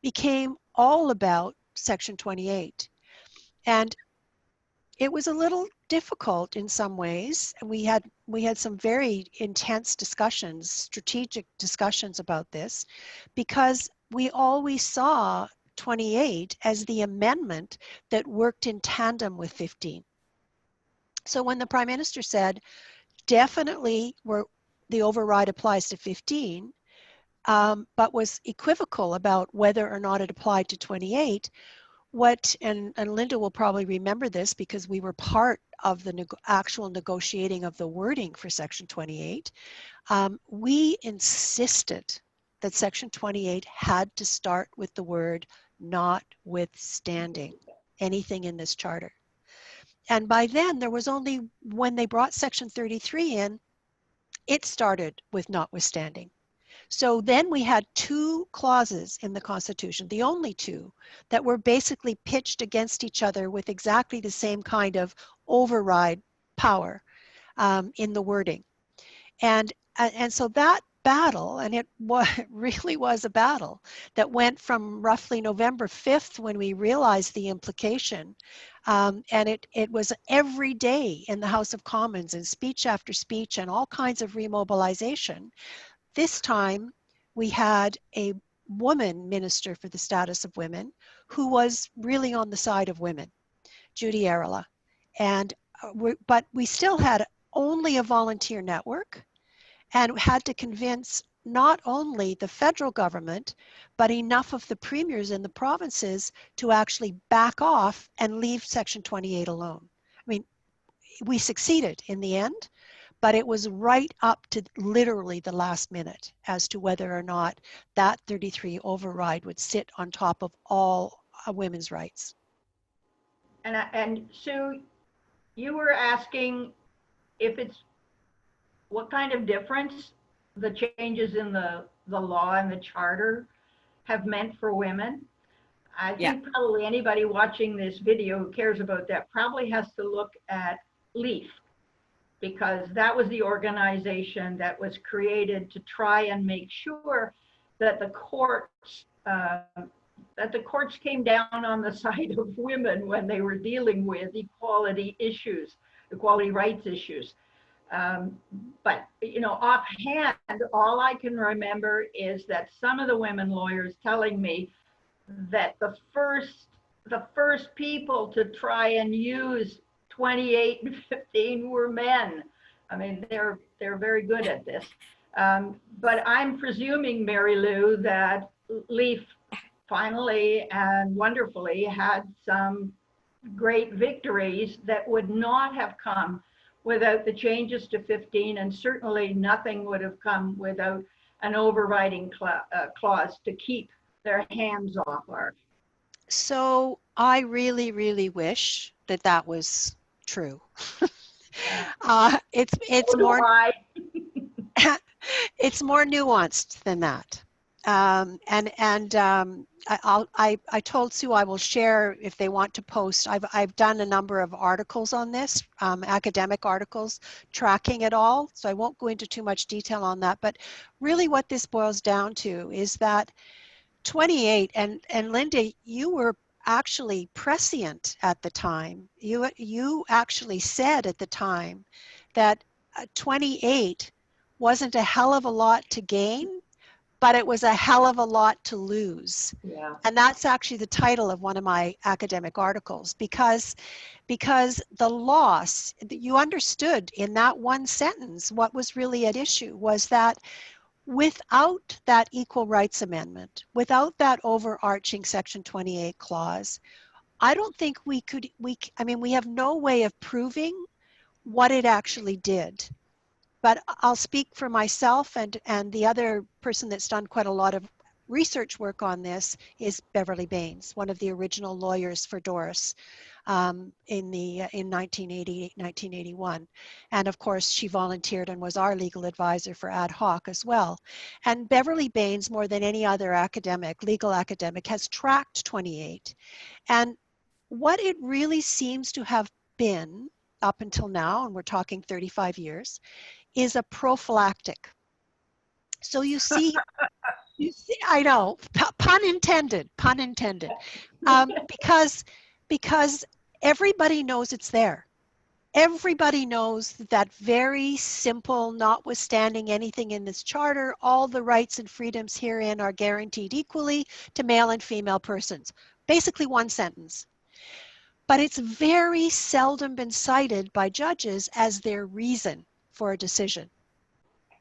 became all about Section 28. And it was a little difficult in some ways. We had some very intense discussions, strategic discussions about this, because we always saw 28 as the amendment that worked in tandem with 15. So when the Prime Minister said, definitely the override applies to 15, but was equivocal about whether or not it applied to 28, and Linda will probably remember this because we were part of the actual negotiating of the wording for Section 28, we insisted that Section 28 had to start with the word notwithstanding anything in this charter. And by then, there was only, when they brought Section 33 in, it started with notwithstanding. So then we had two clauses in the Constitution, the only two, that were basically pitched against each other with exactly the same kind of override power in the wording. And so that battle, and it really was a battle that went from roughly November 5th when we realized the implication, and it was every day in the House of Commons and speech after speech and all kinds of remobilization. This time we had a woman minister for the status of women who was really on the side of women, Judy Arala. And but we still had only a volunteer network and had to convince not only the federal government, but enough of the premiers in the provinces to actually back off and leave Section 28 alone. I mean, we succeeded in the end, but it was right up to literally the last minute as to whether or not that 33 override would sit on top of all women's rights. And Sue, you were asking if it's what kind of difference the changes in the law and the charter have meant for women. I think probably anybody watching this video who cares about that probably has to look at LEAF, because that was the organization that was created to try and make sure that the courts came down on the side of women when they were dealing with equality issues, equality rights issues. But, you know, offhand, all I can remember is that some of the women lawyers telling me that the first people to try and use 28 and 15 were men. I mean, they're very good at this. But I'm presuming, Marylou, that LEAF finally and wonderfully had some great victories that would not have come without the changes to 15, and certainly nothing would have come without an overriding clause to keep their hands off our. So I really, really wish that that was true. It's more it's more nuanced than that. I told Sue I will share if they want to post. I've done a number of articles on this, academic articles tracking it all. So I won't go into too much detail on that. But really, what this boils down to is that 28 and Linda, you were actually prescient at the time. You actually said at the time that 28 wasn't a hell of a lot to gain, but it was a hell of a lot to lose. Yeah. And that's actually the title of one of my academic articles, because the loss, you understood in that one sentence what was really at issue was that without that Equal Rights Amendment, without that overarching Section 28 clause, I don't think we have no way of proving what it actually did. But I'll speak for myself, and the other person that's done quite a lot of research work on this is Beverly Baines, one of the original lawyers for Doris in 1980, 1981. And of course, she volunteered and was our legal advisor for ad hoc as well. And Beverly Baines, more than any other legal academic, has tracked 28. And what it really seems to have been up until now, and we're talking 35 years, is a prophylactic. So you see, I know, pun intended, because everybody knows it's there. Everybody knows that very simple, notwithstanding anything in this charter, all the rights and freedoms herein are guaranteed equally to male and female persons. Basically one sentence. but it's very seldom been cited by judges as their reason for a decision.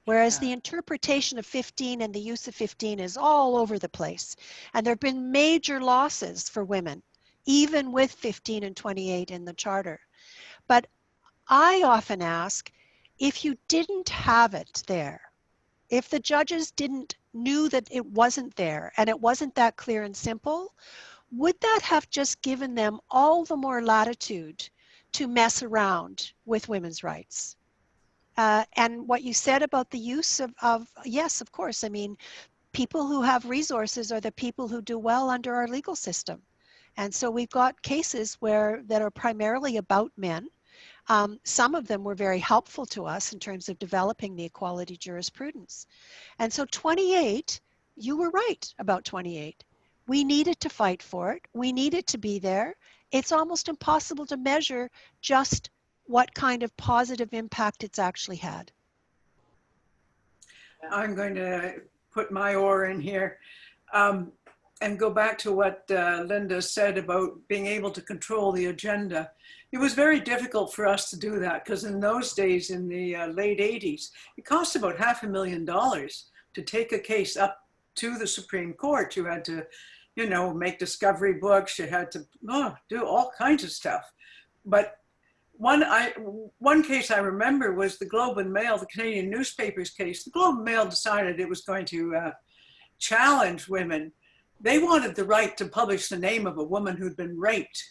Whereas the interpretation of 15 and the use of 15 is all over the place. And there have been major losses for women, even with 15 and 28 in the charter. But I often ask, if you didn't have it there, if the judges knew that it wasn't there and it wasn't that clear and simple, would that have just given them all the more latitude to mess around with women's rights? And what you said about the use of, yes, of course. I mean, people who have resources are the people who do well under our legal system. And so we've got cases that are primarily about men. Some of them were very helpful to us in terms of developing the equality jurisprudence. And so 28, you were right about 28. We needed to fight for it. We needed to be there. It's almost impossible to measure just what kind of positive impact it's actually had. I'm going to put my oar in here and go back to what Linda said about being able to control the agenda. It was very difficult for us to do that because in those days, in the late 80s, it cost about $500,000 to take a case up to the Supreme Court. You had to, you know, make discovery books. You had to do all kinds of stuff. But one case I remember was the Globe and Mail, the Canadian newspapers case. The Globe and Mail decided it was going to challenge women. They wanted the right to publish the name of a woman who'd been raped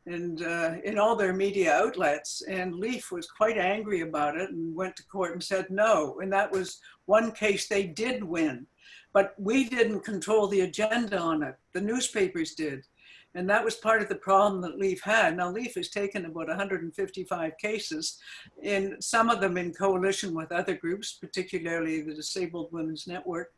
and in all their media outlets. And Leaf was quite angry about it and went to court and said no. And that was one case they did win. But we didn't control the agenda on it. The newspapers did. And that was part of the problem that Leaf had. Now, Leaf has taken about 155 cases, in some of them in coalition with other groups, particularly the Disabled Women's Network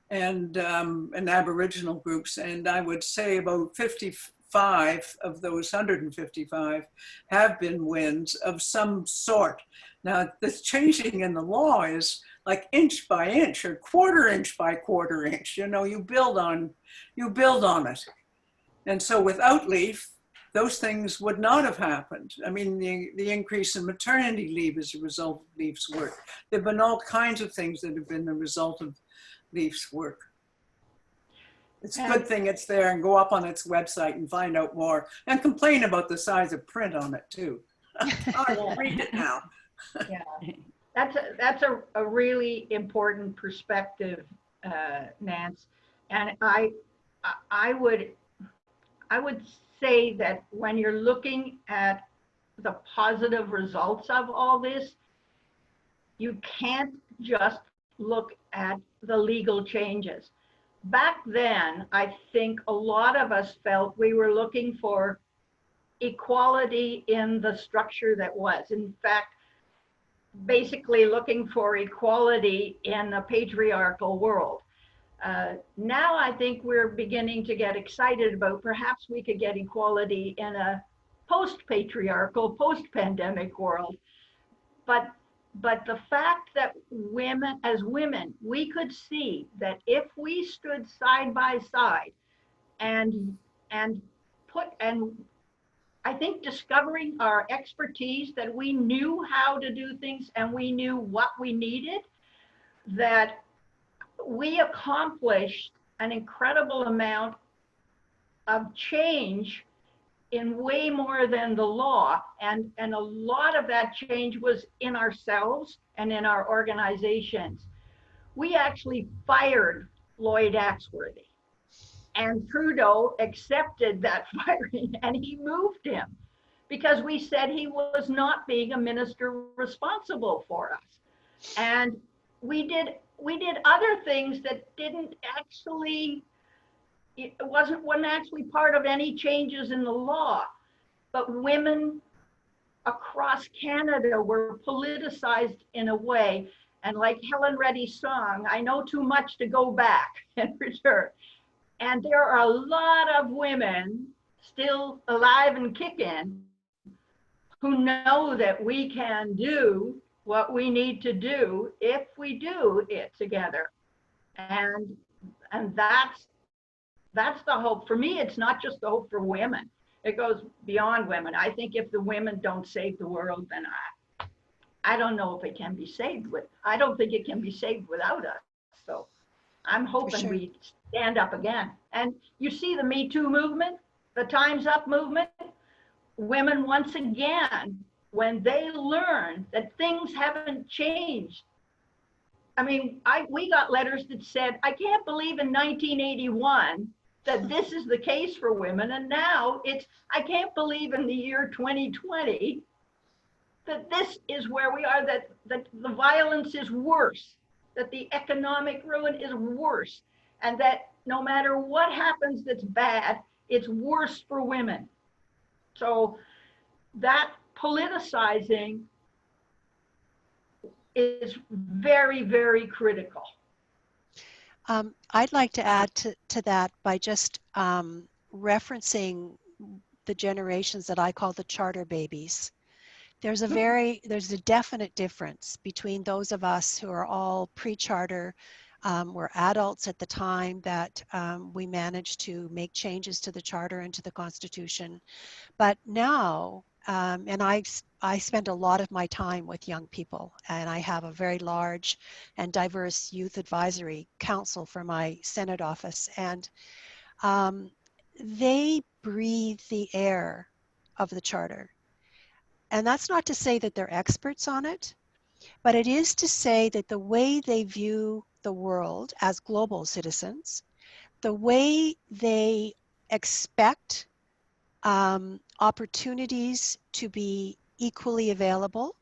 and Aboriginal groups. And I would say about 55 of those 155 have been wins of some sort. Now, this changing in the law is like inch by inch or quarter inch by quarter inch. You know, you build on it. And so without Leaf, those things would not have happened. I mean, the increase in maternity leave as a result of Leaf's work. There have been all kinds of things that have been the result of Leaf's work. It's a good thing it's there, and go up on its website and find out more and complain about the size of print on it too. I will read it now. Yeah, that's a really important perspective, Nance. And I would say that when you're looking at the positive results of all this, you can't just look at the legal changes. Back then, I think a lot of us felt we were looking for equality in the structure that was. In fact, basically looking for equality in a patriarchal world. Now I think we're beginning to get excited about perhaps we could get equality in a post-patriarchal, post-pandemic world. But the fact that as women, we could see that if we stood side by side and I think discovering our expertise, that we knew how to do things and we knew what we needed, that we accomplished an incredible amount of change in way more than the law. And a lot of that change was in ourselves and in our organizations. We actually fired Lloyd Axworthy, and Trudeau accepted that firing and he moved him because we said he was not being a minister responsible for us. And we did other things that wasn't actually part of any changes in the law, but women across Canada were politicized in a way. And like Helen Reddy's song, I know too much to go back and return. And there are a lot of women still alive and kicking who know that we can do what we need to do if we do it together. And that's the hope. For me, it's not just the hope for women. it goes beyond women. I think if the women don't save the world, then I don't know if it can be saved with, I don't think it can be saved without us. So I'm hoping sure. we stand up again. And you see the Me Too movement, the Time's Up movement, women once again, when they learn that things haven't changed. I mean, we got letters that said, I can't believe in 1981 that this is the case for women. And now it's, I can't believe in the year 2020 that this is where we are, that the violence is worse, that the economic ruin is worse, and that no matter what happens that's bad, it's worse for women. So that politicizing is very, very critical. I'd like to add to that by just referencing the generations that I call the charter babies. There's a definite difference between those of us who are all pre-charter, were adults at the time that we managed to make changes to the charter and to the Constitution. But now, and I spend a lot of my time with young people, and I have a very large and diverse youth advisory council for my Senate office, and they breathe the air of the charter. And that's not to say that they're experts on it, but it is to say that the way they view the world as global citizens, the way they expect opportunities to be equally available,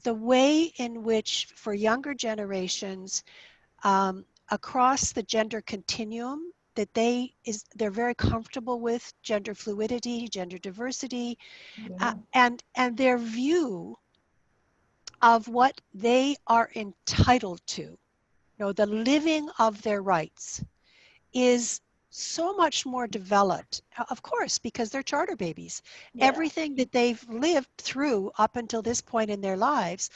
the way in which for younger generations across the gender continuum, that they're very comfortable with gender fluidity, gender diversity, and their view of what they are entitled to, you know, the living of their rights, is so much more developed, of course, because they're charter babies. Yeah. Everything that they've lived through up until this point in their lives,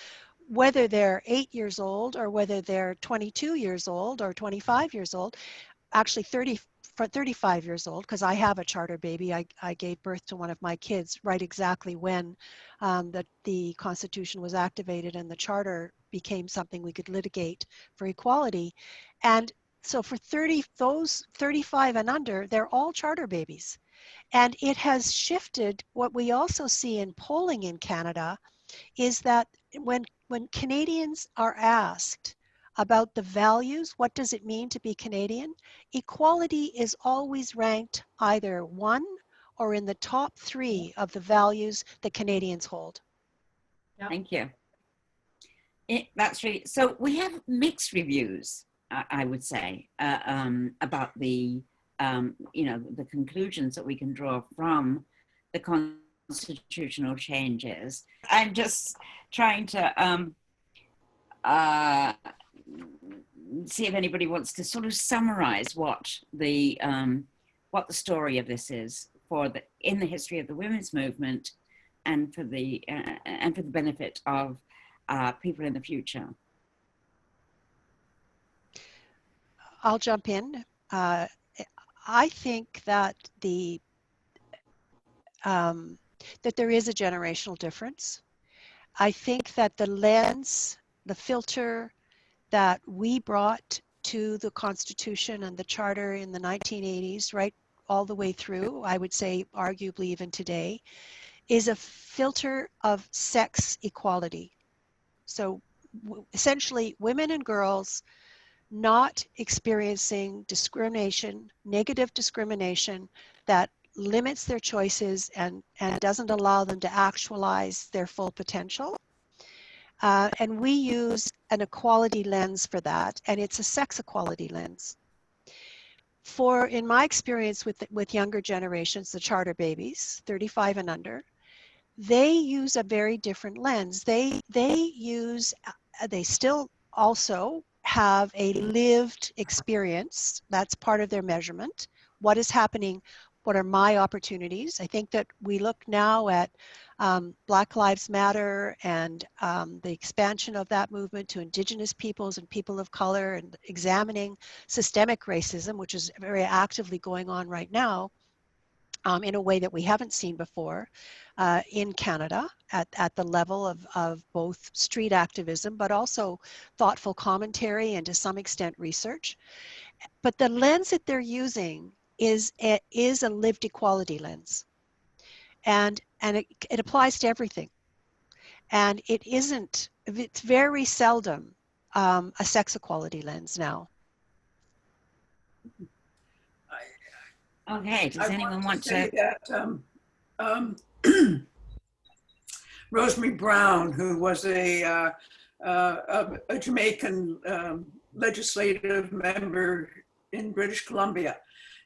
whether they're 8 years old or whether they're 22 years old or 25 years old, actually 35 years old, because I have a charter baby. I gave birth to one of my kids right exactly when the Constitution was activated and the charter became something we could litigate for equality. And so for those 35 and under, they're all charter babies. And it has shifted. What we also see in polling in Canada is that when Canadians are asked about the values, what does it mean to be Canadian, equality is always ranked either 1 or in the top 3 of the values that Canadians hold. Yep. Thank you. That's really, so we have mixed reviews, I would say, about the, the conclusions that we can draw from the constitutional changes. I'm just trying to see if anybody wants to sort of summarize what the story of this is in the history of the women's movement, and for the benefit of people in the future. I'll jump in. I think that that there is a generational difference. I think that the lens, the filter that we brought to the Constitution and the Charter in the 1980s, right all the way through, I would say arguably even today, is a filter of sex equality. So essentially women and girls not experiencing discrimination, negative discrimination that limits their choices and doesn't allow them to actualize their full potential. And we use an equality lens for that, and it's a sex equality lens. In my experience with younger generations, the charter babies, 35 and under, they use a very different lens. They still also have a lived experience. That's part of their measurement. What is happening? What are my opportunities? I think that we look now at Black Lives Matter and the expansion of that movement to Indigenous peoples and people of color, and examining systemic racism, which is very actively going on right now. in a way that we haven't seen before in Canada at the level of both street activism, but also thoughtful commentary and to some extent research. But the lens that they're using is a lived equality lens. And it applies to everything. And it's very seldom a sex equality lens now. Okay, does anyone want to? Say that Rosemary Brown, who was a Jamaican legislative member in British Columbia,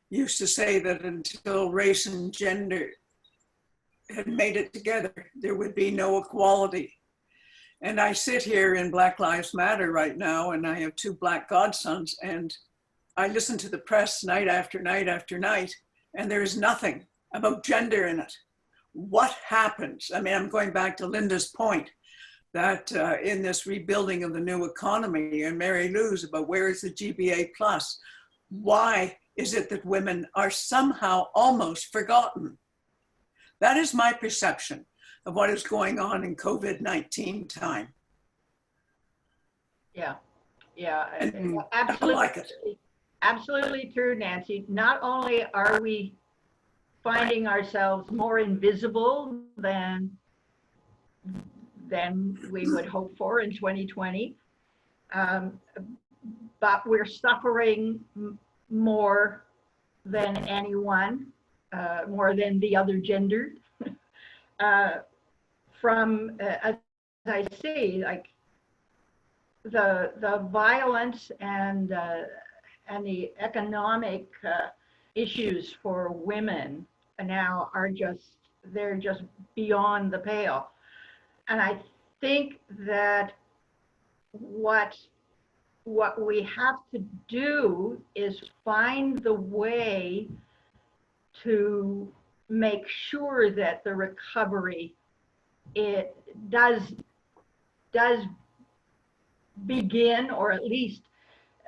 used to say that until race and gender had made it together, there would be no equality. And I sit here in Black Lives Matter right now, and I have 2 Black godsons, and I listen to the press night after night after night, and there is nothing about gender in it. What happens? I mean, I'm going back to Linda's point that in this rebuilding of the new economy, and Marylou's about where is the GBA plus, why is it that women are somehow almost forgotten? That is my perception of what is going on in COVID-19 time. Yeah, And absolutely. I like it. Absolutely true, Nancy. Not only are we finding ourselves more invisible than we would hope for in 2020, but we're suffering more than anyone, more than the other gender, from, as I say, like the violence and the economic issues for women now are they're just beyond the pale. And I think that what we have to do is find the way to make sure that the recovery, it does begin, or at least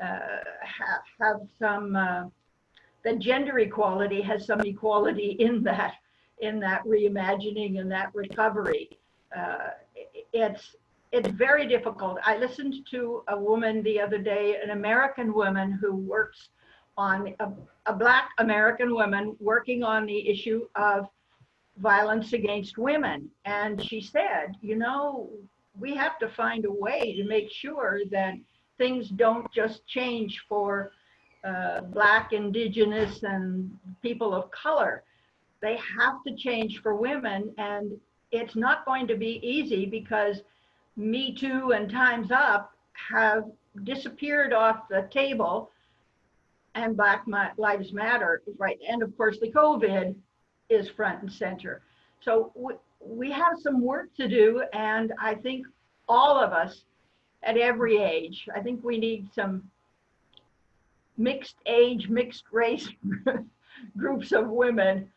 have some, that gender equality has some equality in that reimagining and that recovery. It's very difficult. I listened to a woman the other day, an American woman who works on a Black American woman working on the issue of violence against women. And she said, you know, we have to find a way to make sure that things don't just change for Black, Indigenous, and people of color. They have to change for women, and it's not going to be easy because Me Too and Time's Up have disappeared off the table, and Black Lives Matter, right? And of course, the COVID is front and center. So we have some work to do, and I think all of us at every age, I think we need some mixed age, mixed race groups of women.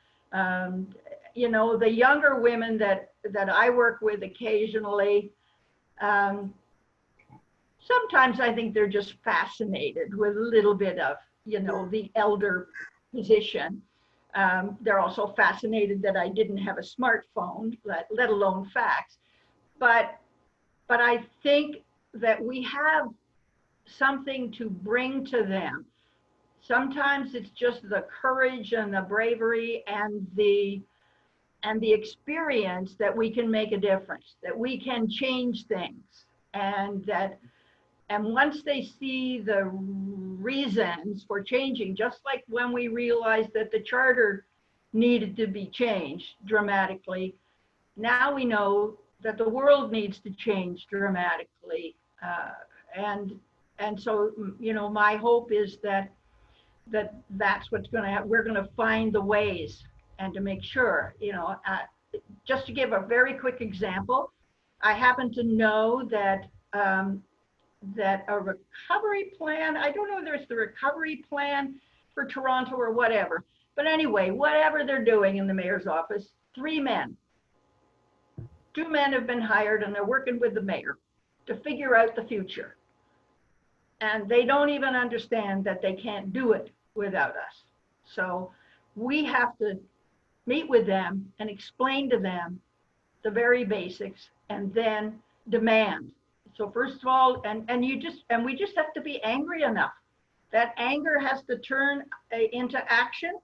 You know, the younger women that I work with occasionally, sometimes I think they're just fascinated with a little bit of, you know, the elder position. They're also fascinated that I didn't have a smartphone, let alone fax. But I think that we have something to bring to them. Sometimes it's just the courage and the bravery and the experience that we can make a difference, that we can change things, and once they see the reasons for changing, just like when we realized that the charter needed to be changed dramatically, now we know that the world needs to change dramatically. And so, you know, my hope is that's what's going to happen. We're going to find the ways, and to make sure, you know, just to give a very quick example, I happen to know that that a recovery plan, I don't know if there's the recovery plan for Toronto or whatever, but anyway, whatever they're doing in the mayor's office, 3 men. 2 men have been hired, and they're working with the mayor to figure out the future. And they don't even understand that they can't do it without us. So we have to meet with them and explain to them the very basics, and then demand. So first of all, and we just have to be angry enough. That anger has to turn into action,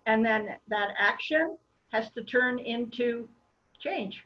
and then that action has to turn into change.